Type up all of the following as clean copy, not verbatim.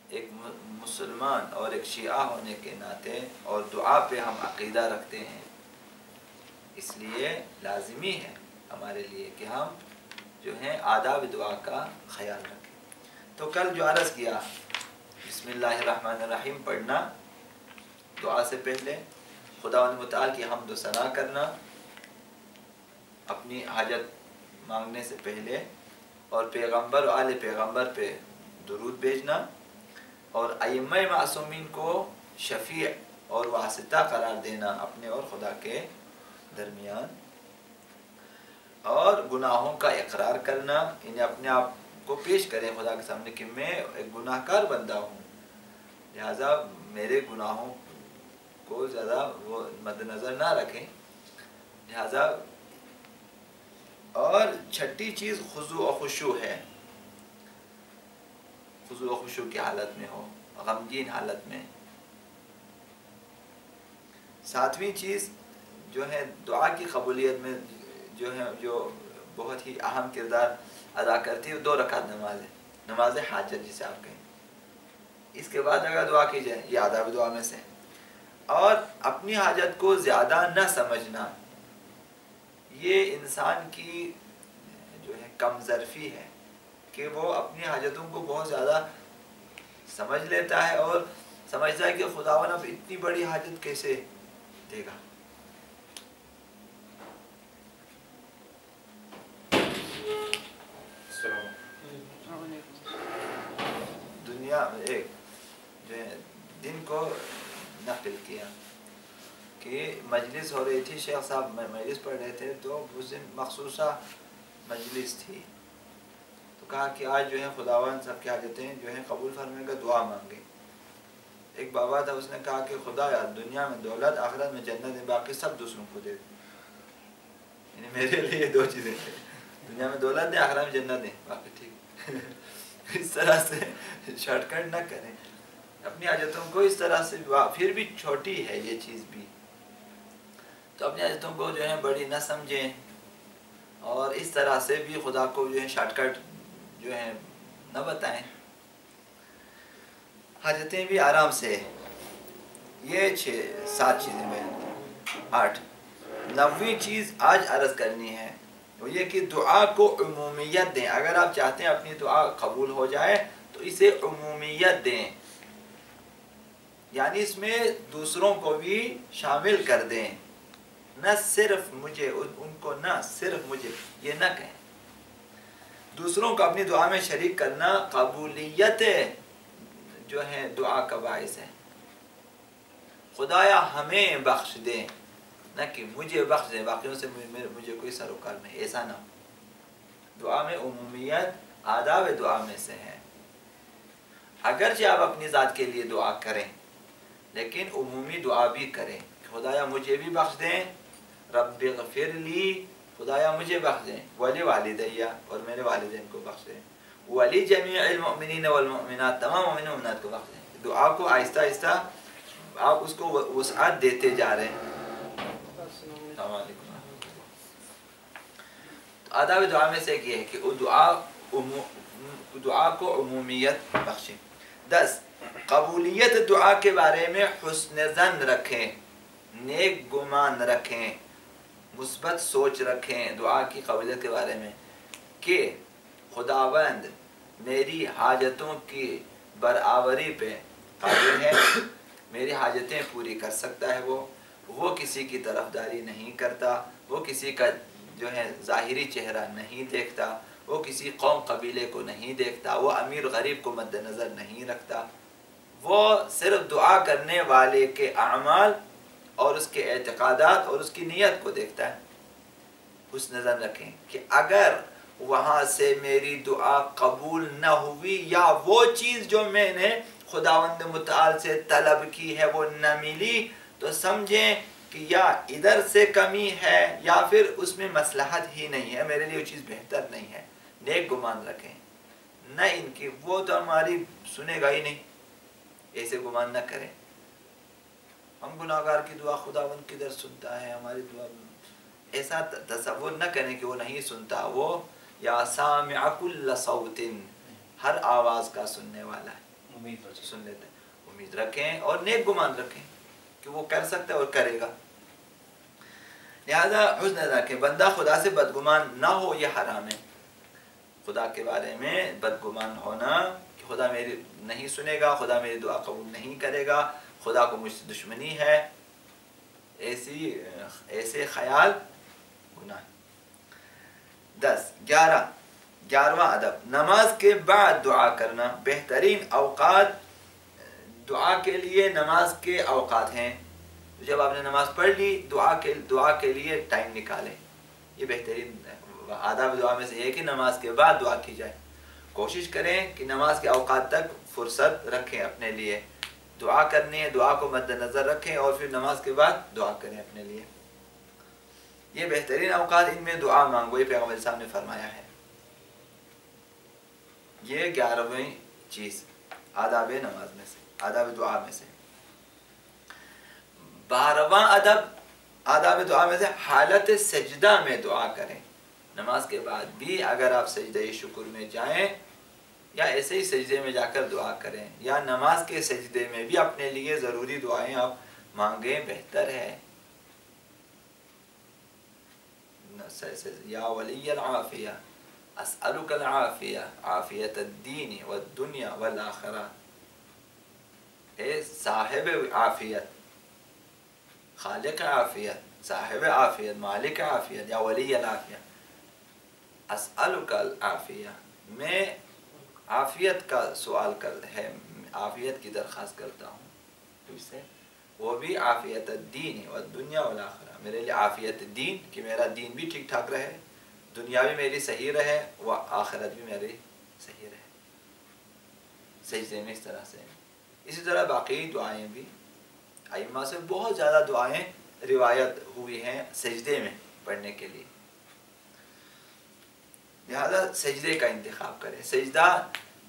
ایک مسلمان اور ایک شیعہ ہونے کے ناطے اور دعا پہ ہم عقیدہ رکھتے ہیں، اس لیے لازمی ہے ہمارے لیے کہ ہم جو ہیں آداب دعا کا خیال رکھیں۔ تو کل جو عرض کیا بسم اللہ الرحمن الرحیم پڑھنا دعا سے پہلے، خداوند متعال کی حمد و ثنا کرنا اپنی حاجت مانگنے سے پہلے، اور پیغمبر و آل پیغمبر پہ درود بھیجنا، اور ائمہ معصومین کو شفیع اور واسطہ قرار دینا اپنے اور خدا کے درمیان، اور گناہوں کا اقرار کرنا، انہیں اپنے آپ کو پیش کریں خدا کے سامنے کہ میں ایک گناہ کار بندہ ہوں، لہذا میرے گناہوں کو زیادہ وہ مد نظر نہ رکھیں، لہذا۔ اور چھٹی چیز خضوع و خشوع ہے، خضوع و خشوع کی حالت میں ہو، غمگین حالت میں۔ ساتویں چیز جو ہے دعا کی قبولیت میں جو ہے جو بہت ہی اہم کردار ادا کرتی ہے، 2 رکعت نماز ہے، نماز حاجت جسے آپ کہیں، اس کے بعد اگر دعا کی جائے یہ آداب دعا میں سے۔ اور اپنی حاجت کو زیادہ نہ سمجھنا، یہ انسان کی جو ہے کم ظرفی ہے کہ وہ اپنی حاجتوں کو بہت زیادہ سمجھ لیتا ہے اور سمجھتا ہے کہ خداوند اب اتنی بڑی حاجت کیسے دے گا۔ دنیا میں ایک جو ہے دن کو نقل کیا کہ مجلس ہو رہی تھی، شیخ صاحب مجلس پڑھ رہے تھے، تو اس دن مخصوصہ مجلس تھی، تو کہا کہ آج جو ہے خداوند سب کی حاجتیں جو ہیں قبول فرمائے گا، دعا مانگے۔ ایک بابا تھا، اس نے کہا کہ خدا یار دنیا میں دولت، آخرت میں جنت ہے، باقی سب دوسروں کو دے دے، یعنی میرے لیے 2 چیزیں ہیں، دنیا میں دولت ہے، آخرت میں جنت ہے، باقی ٹھیک۔ اس طرح سے شارٹ کٹ نہ کریں اپنی حاجتوں کو، اس طرح سے پھر بھی چھوٹی ہے یہ چیز بھی، تو اپنی حاجتوں کو جو ہے بڑی نہ سمجھیں، اور اس طرح سے بھی خدا کو جو ہے شارٹ کٹ جو ہے نہ بتائیں، حاجتیں بھی آرام سے۔ یہ 7 چیزیں میں 8۔ 9ویں چیز آج عرض کرنی ہے وہ یہ کہ دعا کو عمومیت دیں، اگر آپ چاہتے ہیں اپنی دعا قبول ہو جائے تو اسے عمومیت دیں، یعنی اس میں دوسروں کو بھی شامل کر دیں، نہ صرف مجھے، ان کو نہ صرف مجھے یہ نہ کہیں، دوسروں کو اپنی دعا میں شریک کرنا قبولیت جو ہے دعا کا باعث ہے۔ خدایا ہمیں بخش دیں، نہ کہ مجھے بخش دیں، باقیوں سے مجھے کوئی سروکار نہیں، ایسا نہ ہو۔ دعا میں عمومیت آداب دعا میں سے ہے، اگرچہ آپ اپنی ذات کے لیے دعا کریں لیکن عمومی دعا بھی کریں، خدایا مجھے بھی بخش دیں، رب اغفر لی، خدایا مجھے بخش دیں، ولی والدیہ، اور میرے والدین کو بخش دیں، ولی جمیع المؤمنین والمؤمنات، تمام مومنین و مومنات کو بخش دیں۔ دعا کو آہستہ آہستہ آپ اس کو وسعت دیتے جا رہے ہیں۔ السلام علیکم۔ تو آداب دعا میں سے ایک یہ ہے کہ دعا کو عمومیت بخشیں۔ 10، قبولیت دعا کے بارے میں حسن ظن رکھیں، نیک گمان رکھیں، مثبت سوچ رکھیں دعا کی قبولیت کے بارے میں کہ خداوند میری حاجتوں کی برآوری پہ قادر ہے، میری حاجتیں پوری کر سکتا ہے، وہ کسی کی طرفداری نہیں کرتا، وہ کسی کا جو ہے ظاہری چہرہ نہیں دیکھتا، وہ کسی قوم قبیلے کو نہیں دیکھتا، وہ امیر غریب کو مد نظر نہیں رکھتا، وہ صرف دعا کرنے والے کے اعمال اور اس کے اعتقادات اور اس کی نیت کو دیکھتا ہے۔ حسن نظر رکھیں کہ اگر وہاں سے میری دعا قبول نہ ہوئی یا وہ چیز جو میں نے خداوند متعال سے طلب کی ہے وہ نہ ملی، تو سمجھیں کہ یا ادھر سے کمی ہے یا پھر اس میں مصلحت ہی نہیں ہے، میرے لیے وہ چیز بہتر نہیں ہے۔ نیک گمان رکھیں، نہ ان کی وہ تو ہماری سنے گا ہی نہیں، ایسے گمان نہ کریں۔ ہم گناہگار کی دعا خداوند کدھر سنتا ہے، ہماری دعا ایسا تصور نہ کریں کہ وہ نہیں سنتا، وہ یا سامع کل صوت، ہر آواز کا سننے والا ہے۔ سن لیتے ہیں. امید رکھیں اور نیک گمان رکھیں کہ وہ کر سکتا ہے اور کرے گا. لہذا حسن رکھیں. بندہ خدا سے بدگمان نہ ہو یہ حرام ہے. خدا کے بارے میں بدگمان ہونا کہ خدا میری نہیں سنے گا, خدا میری دعا قبول نہیں کرے گا, خدا کو مجھ سے دشمنی ہے, ایسے خیال گناہ. 11واں ادب, نماز کے بعد دعا کرنا. بہترین اوقات دعا کے لیے نماز کے اوقات ہیں. جب آپ نے نماز پڑھ لی دعا کے لیے ٹائم نکالیں. یہ بہترین آداب دعا میں سے ہے کہ نماز کے بعد دعا کی جائے. کوشش کریں کہ نماز کے اوقات تک فرصت رکھیں اپنے لیے. دعا کرنی ہے, دعا کو مد نظر رکھیں اور پھر نماز کے بعد دعا کریں اپنے لیے. یہ بہترین اوقات, ان میں دعا مانگو, یہ پیغمبر صاحب نے فرمایا ہے. یہ 11ویں چیز آداب نماز میں سے, آداب دعا میں سے. 12واں ادب آداب دعا میں سے حالت سجدہ میں دعا کریں. نماز کے بعد بھی اگر آپ سجدہ شکر میں جائیں یا ایسے ہی سجدے میں جا کر دعا کریں, یا نماز کے سجدے میں بھی اپنے لیے ضروری دعائیں آپ مانگیں, بہتر ہے. یا ولی العافیہ اسألک العافیہ عافیت الدین والدنیا والآخرہ. اے صاحب عافیت, خالق عافیت, صاحب عافیت, مالک عافیت, یا ولی العافیہ, اسألک العافیہ, میں عافیت کا سوال عافیت کی درخواست کرتا ہوں تجھ سے, وہ بھی عافیت الدین والدنیا والآخرہ. میرے لیے عافیت الدین کہ میرا دین بھی ٹھیک ٹھاک رہے, دنیا بھی میری صحیح رہے, وہ آخرت بھی میری صحیح رہے. سجدے میں اس طرح سے. اسی طرح باقی دعائیں بھی ائمہ سے بہت زیادہ دعائیں روایت ہوئی ہیں سجدے میں پڑھنے کے لیے. لہذا سجدے کا انتخاب کریں. سجدہ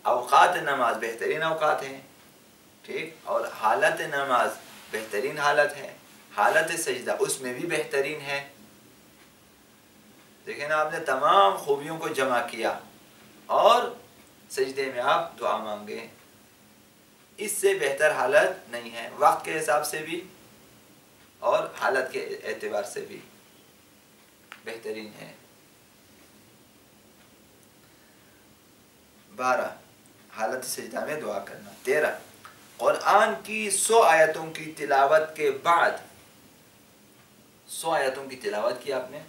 اوقات نماز بہترین اوقات ہیں, ٹھیک, اور حالت نماز بہترین حالت ہے. حالت سجدہ اس میں بھی بہترین ہے. دیکھیں نا, آپ نے تمام خوبیوں کو جمع کیا اور سجدے میں آپ دعا مانگے. اس سے بہتر حالت نہیں ہے, وقت کے حساب سے بھی اور حالت کے اعتبار سے بھی بہترین ہے. 12 حالت سجدہ میں دعا کرنا. 13 قرآن کی 100 آیتوں کی تلاوت کے بعد, 100 آیتوں کی تلاوت کی آپ نے,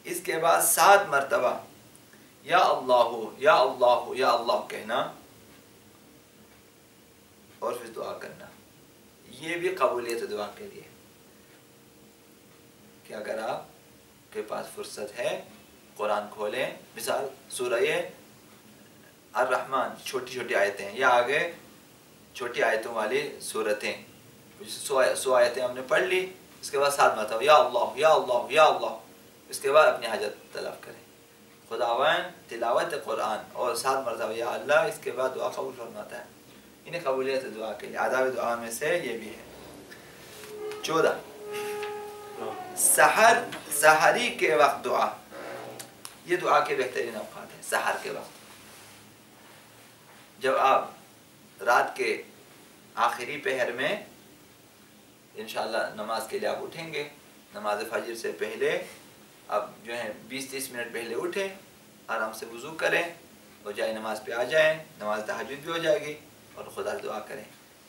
اس کے بعد 7 مرتبہ یا اللہ یا اللہ یا اللہ کہنا اور پھر دعا کرنا. یہ بھی قبولیت دعا کے لیے کہ اگر آپ کے پاس فرصت ہے قرآن کھولیں, مثال سورہ الرحمن چھوٹی چھوٹی آیتیں ہیں, یا آگے چھوٹی آیتوں والی صورتیں, 100 آیتیں ہم نے پڑھ لی, اس کے بعد 7 مرتبہ یا اللہ یا اللہ یا اللہ, اس کے بعد اپنی حاجت طلب کریں. خداوند تلاوت قرآن اور 7 مرتبہ یا اللہ, اس کے بعد دعا قبول فرماتا ہے. انہیں قبولیت دعا کے لیے آداب دعا میں سے یہ بھی ہے. 14 سحری کے وقت دعا. یہ دعا کے بہترین اوقات ہیں. سحر کے وقت, جب آپ رات کے آخری پہر میں انشاءاللہ نماز کے لیے آپ اٹھیں گے, نماز فجر سے پہلے اب جو ہے 20-30 منٹ پہلے اٹھیں, آرام سے وضو کریں اور جائے نماز پہ آ جائیں, نماز تہجد بھی ہو جائے گی اور خدا سے دعا کریں.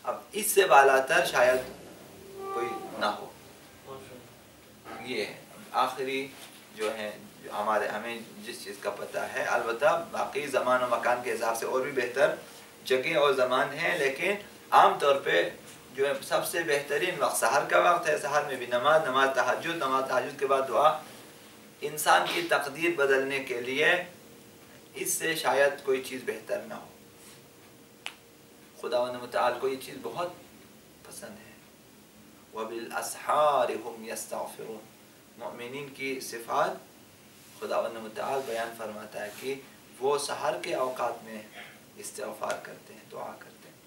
اب اس سے بالا تر شاید کوئی نہ ہو. یہ آخری جو ہے ہمیں جس چیز کا پتہ ہے, البتہ باقی زمان و مکان کے حساب سے اور بھی بہتر جگہ اور زمان ہیں, لیکن عام طور پہ جو ہے سب سے بہترین وقت سحر کا وقت ہے. سحر میں بھی نماز تہجد کے بعد دعا. انسان کی تقدیر بدلنے کے لیے اس سے شاید کوئی چیز بہتر نہ ہو. خداوند متعال کو یہ چیز بہت پسند ہے. وَبِالْأَسْحَارِ هُمْ يَسْتَغْفِرُونَ. مؤمنین کی صفات خداوند متعال بیان فرماتا ہے کہ وہ سحر کے اوقات میں استغفار کرتے ہیں, دعا کرتے ہیں.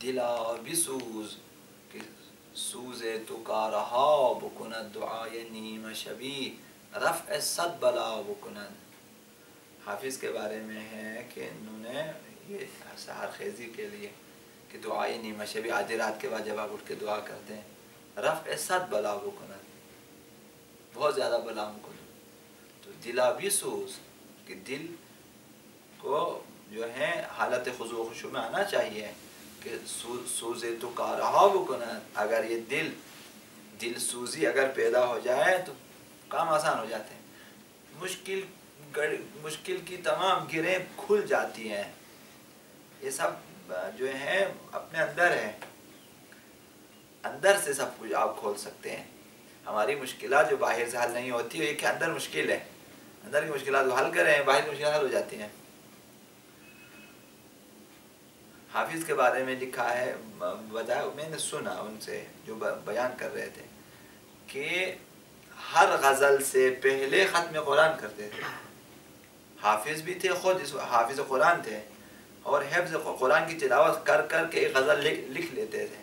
دلا بسوز, سوز تو کا رہا بکند دعائے نیم شبی رفع صد بلا بکند. حافظ کے بارے میں ہے کہ انہوں نے یہ سحر خیزی کے لیے کہ دعائے نیمہ شبی آدھی رات کے بعد جب آپ اٹھ کے دعا کرتے ہیں رفع صد بلا بکند بہت زیادہ بلا کو دو. تو دلا بھی سوز کہ دل کو جو ہے حالت خضوع و خشوع میں آنا چاہیے کہ سوز تو کا رہا بکند. اگر یہ دل سوزی اگر پیدا ہو جائے تو کام آسان ہو جاتے ہیں. مشکل کی تمام گریں کھل جاتی ہیں. یہ سب جو ہے اپنے اندر ہے, اندر سے سب کچھ آپ کھول سکتے ہیں. ہماری مشکلات جو باہر سے حل نہیں ہوتی ہے یہ کہ اندر مشکل ہے, اندر کی مشکلات کو حل کریں باہر کی مشکلات حل ہو جاتی ہیں. حافظ کے بارے میں لکھا ہے, بتایا میں نے سنا ان سے جو بیان کر رہے تھے کہ ہر غزل سے پہلے ختم قرآن کرتے تھے. حافظ بھی تھے, خود حافظ قرآن تھے, اور حفظ قرآن کی تلاوت کر کر کے ایک غزل لکھ لیتے تھے.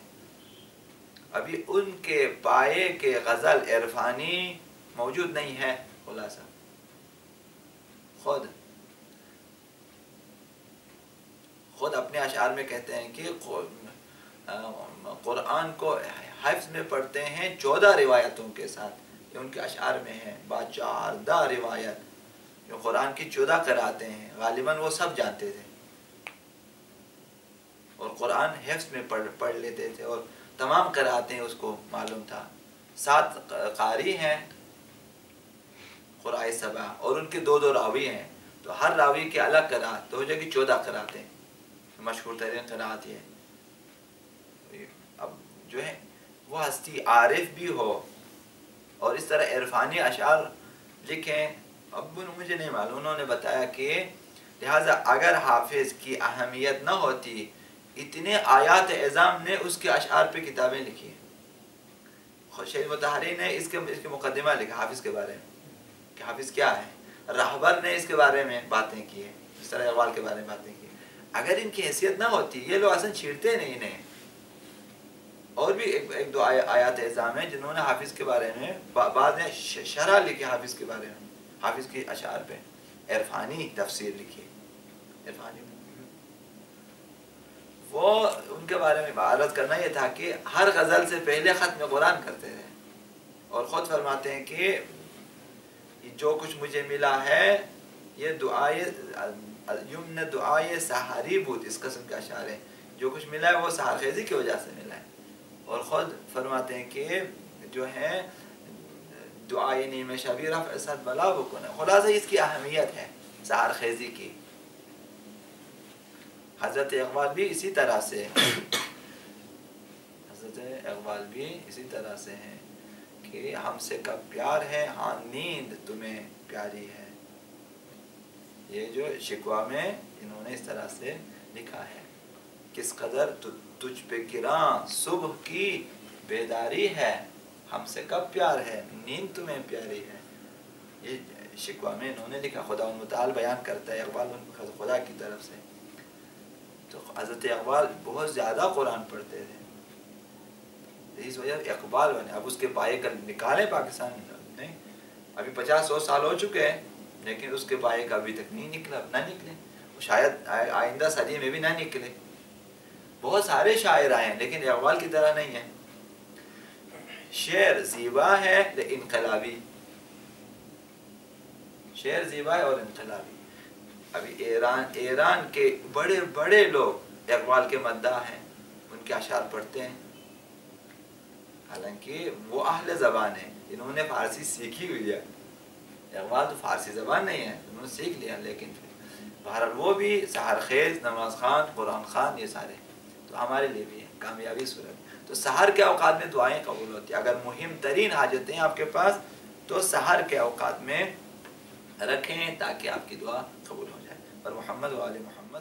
ابھی ان کے پائے کے غزل عرفانی موجود نہیں ہے. خلاصہ خود اپنے اشعار میں کہتے ہیں کہ قرآن کو حفظ میں پڑھتے ہیں 14 روایتوں کے ساتھ. یہ ان کے اشعار میں ہے, 14 روایت جو قرآن کی 14 قرأتیں ہیں. غالباً وہ سب جانتے تھے اور قرآن حفظ میں پڑھ لیتے تھے اور تمام قرأتیں اس کو معلوم تھا. 7 قاری ہیں قراء 7 اور ان کے 2 راوی ہیں, تو ہر راوی کے الگ قرأت تو ہو جائے گی 14 قرأتیں. مشہور ترین قرأت یہ. اب جو ہے وہ ہستی عارف بھی ہو اور اس طرح عرفانی اشعار لکھیں, اب مجھے نہیں معلوم, انہوں نے بتایا کہ لہٰذا اگر حافظ کی اہمیت نہ ہوتی اتنے آیات اعظام نے اس کے اشعار پہ کتابیں لکھی ہیں. شیخ مطہری نے اس کے مقدمہ لکھا حافظ کے بارے میں کہ حافظ کیا ہے. رہبر نے اس کے بارے میں باتیں کی ہیں, اس طرح اقبال کے بارے میں باتیں کی. اگر ان کی حیثیت نہ ہوتی یہ لوگ اصلا چھیڑتے نہیں انہیں. اور بھی ایک 2 آیات اعظام ہیں جنہوں نے حافظ کے بارے میں بعد میں شرح لکھی حافظ کے بارے میں, حافظ کی اشعار پہ عرفانی تفسیر لکھی عرفانی. وہ ان کے بارے میں عرض کرنا یہ تھا کہ ہر غزل سے پہلے ختم قرآن کرتے تھے اور خود فرماتے ہیں کہ جو کچھ مجھے ملا ہے یہ یمن دعائے سحری بود, اس قسم کے اشعار ہیں. جو کچھ ملا ہے وہ سحر خیزی کی وجہ سے ملا ہے. اور خود فرماتے ہیں کہ جو ہے دعائے نیم شبی رفع صد بلا بکند. خلاصہ اس کی اہمیت ہے سحر خیزی کی. حضرت اقبال بھی اسی طرح سے ہیں کہ ہم سے کب پیار ہے ہاں نیند تمہیں پیاری ہے. یہ جو شکوہ میں انہوں نے اس طرح سے لکھا ہے. کس قدر تجھ پہ گراں صبح کی بیداری ہے, ہم سے کب پیار ہے نیند تمہیں پیاری ہے. یہ شکوہ میں انہوں نے لکھا. خدا متعال بیان کرتا ہے اقبال خدا کی طرف سے. تو حضرت اقبال بہت زیادہ قرآن پڑھتے تھے, اس وجہ اقبال بنے. اب اس کے پائے کا نکالے پاکستان میں, ابھی 50-100 سال ہو چکے ہیں لیکن اس کے پائے کا ابھی تک نہیں نکلا, نہ نکلے. شاید آئندہ صدی میں بھی نہ نکلے. بہت سارے شاعر آئے ہیں لیکن اقبال کی طرح نہیں ہے. شعر زیبا ہے لیکن انقلابی, شعر زیبا ہے اور انقلابی. ابھی ایران کے بڑے بڑے لوگ اقبال کے مداح ہیں, ان کے اشعار پڑھتے ہیں. حالانکہ وہ اہل زبان ہیں, انہوں نے فارسی سیکھی ہوئی ہے. اقبال تو فارسی زبان نہیں ہے, انہوں نے سیکھ لیا. لیکن بہرحال وہ بھی سحر خیز, نماز خان, قرآن خان, یہ سارے تو ہمارے لیے بھی ہے کامیابی صورت. تو سحر کے اوقات میں دعائیں قبول ہوتی ہیں. اگر مہم ترین حاجتیں آپ کے پاس تو سحر کے اوقات میں رکھیں تاکہ آپ کی دعا قبول ہو جائے. اور محمد و آل محمد